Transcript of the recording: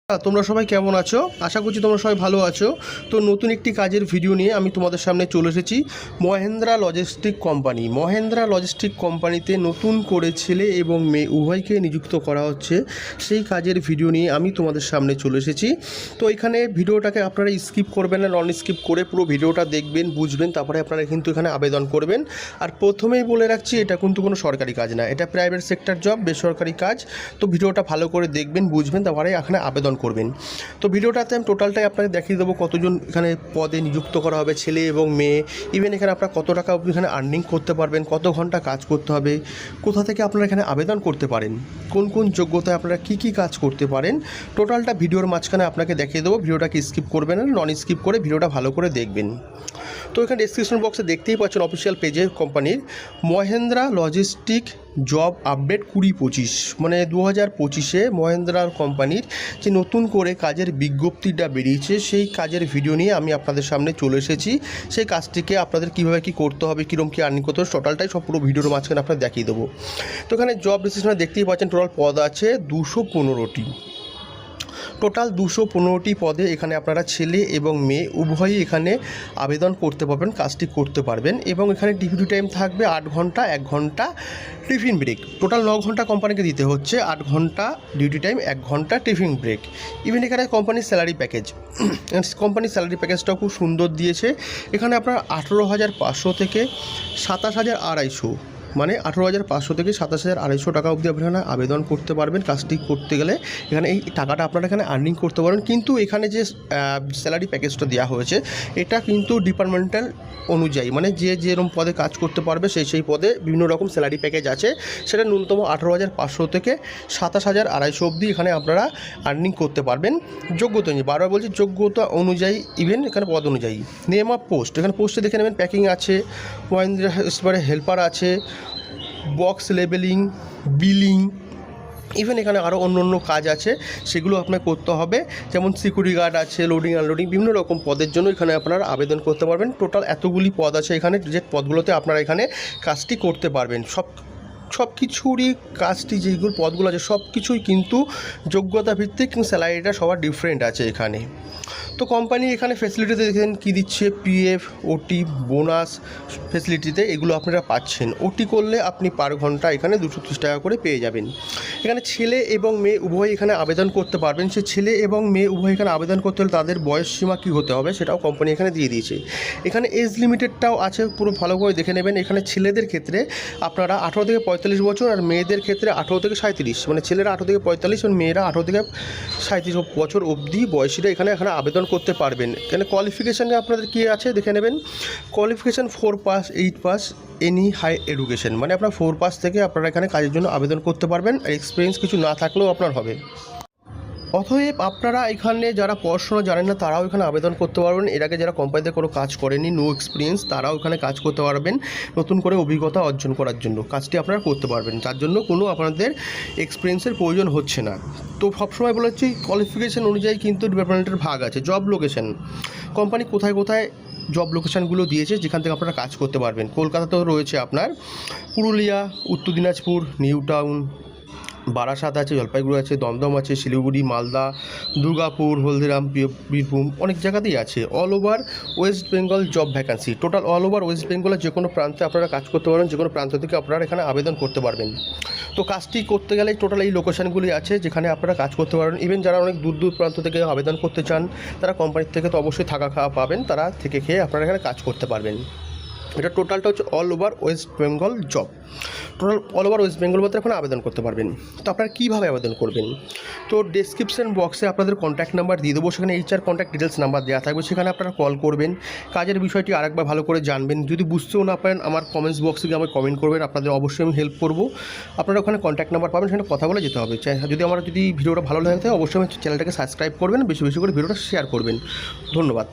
তোমরা সবাই কেমন আছো? আশা করছি তোমরা সবাই ভালো আছো। তো নতুন একটি কাজের ভিডিও নিয়ে আমি তোমাদের সামনে চলে এসেছি। Mahindra logistic company. Mahindra logistic কোম্পানিতে নতুন করে ছেলে এবং মেয়ে উভয়কে নিযুক্ত করা হচ্ছে, সেই কাজের ভিডিও নিয়ে আমি তোমাদের সামনে চলে এসেছি। তো এখানে ভিডিওটাকে আপনারা স্কিপ করবেন না, নন স্কিপ করে পুরো ভিডিওটা দেখবেন, বুঝবেন, তারপরে আপনারা কিন্তু এখানে আবেদন করবেন। আর প্রথমেই বলে রাখছি, এটা কিন্তু কোনো সরকারি কাজ না, এটা প্রাইভেট সেক্টর জব, বেসরকারি কাজ। তো ভিডিওটা ভালো করে দেখবেন, বুঝবেন, তারপরে এখানে আবেদন করবেন। তো ভিডিওটাতে আমি টোটালটাই আপনাকে দেখিয়ে দেবো কতজন এখানে পদে নিযুক্ত করা হবে, ছেলে এবং মেয়ে। ইভেন এখানে আপনারা কত টাকা এখানে আর্নিং করতে পারবেন, কত ঘন্টা কাজ করতে হবে, কোথা থেকে আপনারা এখানে আবেদন করতে পারেন, কোন কোন যোগ্যতায় আপনারা কী কী কাজ করতে পারেন, টোটালটা ভিডিওর মাঝখানে আপনাকে দেখিয়ে দেবো। ভিডিওটাকে স্কিপ করবেন না, নন স্কিপ করে ভিডিওটা ভালো করে দেখবেন। তো এখানে ডেসক্রিপশন বক্সে দেখতেই পাচ্ছেন অফিসিয়াল পেজে কোম্পানির মহেন্দ্রা লজিস্টিক জব আপডেট 2025, মানে 2025-এ মহেন্দ্রার কোম্পানির যে নতুন করে কাজের বিজ্ঞপ্তিটা বেরিয়েছে, সেই কাজের ভিডিও নিয়ে আমি আপনাদের সামনে চলে এসেছি। সেই কাজটিকে আপনাদের কীভাবে কী করতে হবে, কীরকম কী আর্নিং করতে হবে, টোটালটাই সব পুরো ভিডিওর মাঝখানে আপনাদের দেখিয়ে দেবো। তো এখানে জব ডিসক্রিপশনে দেখতেই পাচ্ছেন টোটাল পদ আছে 215টি। টোটাল 215টি পদে এখানে আপনারা ছেলে এবং মেয়ে উভয়ই এখানে আবেদন করতে পারবেন, কাজটি করতে পারবেন। এবং এখানে ডিউটি টাইম থাকবে 8 ঘন্টা, 1 ঘন্টা টিফিন ব্রেক। টোটাল 9 ঘন্টা কোম্পানিকে দিতে হচ্ছে, 8 ঘন্টা ডিউটি টাইম, 1 ঘন্টা টিফিন ব্রেক। ইভেন এখানে কোম্পানির স্যালারি প্যাকেজ, কোম্পানির স্যালারি প্যাকেজটাও খুব সুন্দর দিয়েছে। এখানে আপনার 18,500 থেকে 27,250, মানে 18,500 থেকে 27,250 টাকা অবধি আপনারা আবেদন করতে পারবেন কাজটি করতে গেলে। এখানে এই টাকাটা আপনারা এখানে আর্নিং করতে পারেন। কিন্তু এখানে যে স্যালারি প্যাকেজটা দেওয়া হয়েছে, এটা কিন্তু ডিপার্টমেন্টাল অনুযায়ী, মানে যে যেরকম পদে কাজ করতে পারবে সেই পদে বিভিন্ন রকম স্যালারি প্যাকেজ আছে। সেটা ন্যূনতম 18,500 থেকে 27,250 অবধি এখানে আপনারা আর্নিং করতে পারবেন যোগ্যতা অনুযায়ী। বারবার বলছি, যোগ্যতা অনুযায়ী, ইভেন এখানে পদ অনুযায়ী। নেম অফ পোস্ট, এখানে পোস্টে দেখে নেবেন প্যাকিং আছে, মহেন্দ্রা হেল্পার আছে, বক্স লেবেলিং, বিলিং, ইভেন এখানে আরও অন্য অন্য কাজ আছে, সেগুলো আপনাকে করতে হবে। যেমন সিকিউরিটি গার্ড আছে, লোডিং আনলোডিং, বিভিন্ন রকম পদের জন্য এখানে আপনারা আবেদন করতে পারবেন। টোটাল এতগুলি পদ আছে এখানে, যে পদগুলোতে আপনারা এখানে কাজটি করতে পারবেন। সব কিছুরই কাজটি, যেগুলো পদগুলো আছে সব কিছুই কিন্তু যোগ্যতা ভিত্তিক, কিন্তু স্যালারিটা সবার ডিফারেন্ট আছে এখানে। তো কোম্পানি এখানে ফেসিলিটিতে দেখেন কী দিচ্ছে, পিএফ, ওটি, বোনাস ফেসিলিটিতে এগুলো আপনারা পাচ্ছেন। ওটি করলে আপনি পার ঘন্টা এখানে 230 টাকা করে পেয়ে যাবেন। এখানে ছেলে এবং মেয়ে উভয় এখানে আবেদন করতে পারবেন। সে ছেলে এবং মেয়ে উভয় এখানে আবেদন করতে হলে তাদের বয়স সীমা কী হতে হবে সেটাও কোম্পানি এখানে দিয়ে দিয়েছে। এখানে এজ লিমিটেডটাও আছে, পুরো ভালো করে দেখে নেবেন। এখানে ছেলেদের ক্ষেত্রে আপনারা 18 থেকে 45 বছর, আর মেয়েদের ক্ষেত্রে 18 থেকে 37, মানে ছেলেরা 18 থেকে 45 এবং মেয়েরা 18 থেকে 37 বছর অবধি বয়সীরা এখানে আবেদন করতে পারবেন। এখানে কোয়ালিফিকেশানে আপনাদের কী আছে দেখে নেবেন। Qualification 4 pass, 8 pass, any high education, মানে আপনার 4 পাস থেকে আপনারা এখানে কাজের জন্য আবেদন করতে পারবেন। আর এক্সপিরিয়েন্স কিছু না থাকলেও আপনার হবে। অতএব আপনারা এখানে যারা পড়াশোনা জানেন না তারাও এখানে আবেদন করতে পারবেন। এর আগে যারা কোম্পানিতে কোনো কাজ করেনি, নো এক্সপিরিয়েন্স, তারাও এখানে কাজ করতে পারবেন। নতুন করে অভিজ্ঞতা অর্জন করার জন্য কাজটি আপনারা করতে পারবেন, যার জন্য কোনো আপনাদের এক্সপিরিয়েন্সের প্রয়োজন হচ্ছে না। তো সবসময় বলেছি, কোয়ালিফিকেশান অনুযায়ী কিন্তু ডিপার্টমেন্টের ভাগ আছে। জব লোকেশন, কোম্পানি কোথায় কোথায় জব লোকেশানগুলো দিয়েছে যেখান থেকে আপনারা কাজ করতে পারবেন। কলকাতাতেও রয়েছে আপনার, পুরুলিয়া, উত্তর দিনাজপুর, নিউ টাউন, বারাসাত আছে, জলপাইগুড়ি আছে, দমদম আছে, শিলিগুড়ি, মালদা, দুর্গাপুর, হলদিরাম, বীরভূম, অনেক জায়গাতেই আছে। All over West Bengal job vacancy, total all over West বেঙ্গলের যে কোনো প্রান্তে আপনারা কাজ করতে পারবেন, যে কোনো প্রান্ত থেকে আপনারা এখানে আবেদন করতে পারবেন। তো কাজটি করতে গেলে টোটাল এই লোকেশানগুলি আছে যেখানে আপনারা কাজ করতে পারবেন। ইভেন যারা অনেক দূর দূর প্রান্ত থেকে আবেদন করতে চান, তারা কোম্পানির থেকে তো অবশ্যই থাকা খাওয়া পাবেন, তারা থেকে খেয়ে আপনারা এখানে কাজ করতে পারবেন। এটা টোটালটা হচ্ছে all over West Bengal job. Total all over West Bengal মধ্যে এখন আবেদন করতে পারবেন। তো আপনারা কীভাবে আবেদন করবেন? তো ডেসক্রিপশন বক্সে আপনাদের কন্ট্যাক্ট নাম্বার দিয়ে দেবো, সেখানে HR কন্ট্যাক্ট ডিটেলস নাম্বার দেওয়া থাকবে, সেখানে আপনারা কল করবেন। কাজের বিষয়টি আরেকবার ভালো করে জানবেন। যদি বুঝতেও না পারেন, আমার কমেন্টস বক্সে গিয়ে আমাকে কমেন্ট করবেন, আপনাদের অবশ্যই আমি হেল্প করব। আপনারা ওখানে কন্ট্যাক্ট নাম্বার পাবেন, সেখানে কথা বলে যেতে হবে। যদি ভিডিওটা ভালো লাগে থাকে অবশ্যই আমার চ্যানেলটাকে সাবস্ক্রাইব করবেন, বেশি বেশি করে ভিডিওটা শেয়ার করবেন। ধন্যবাদ।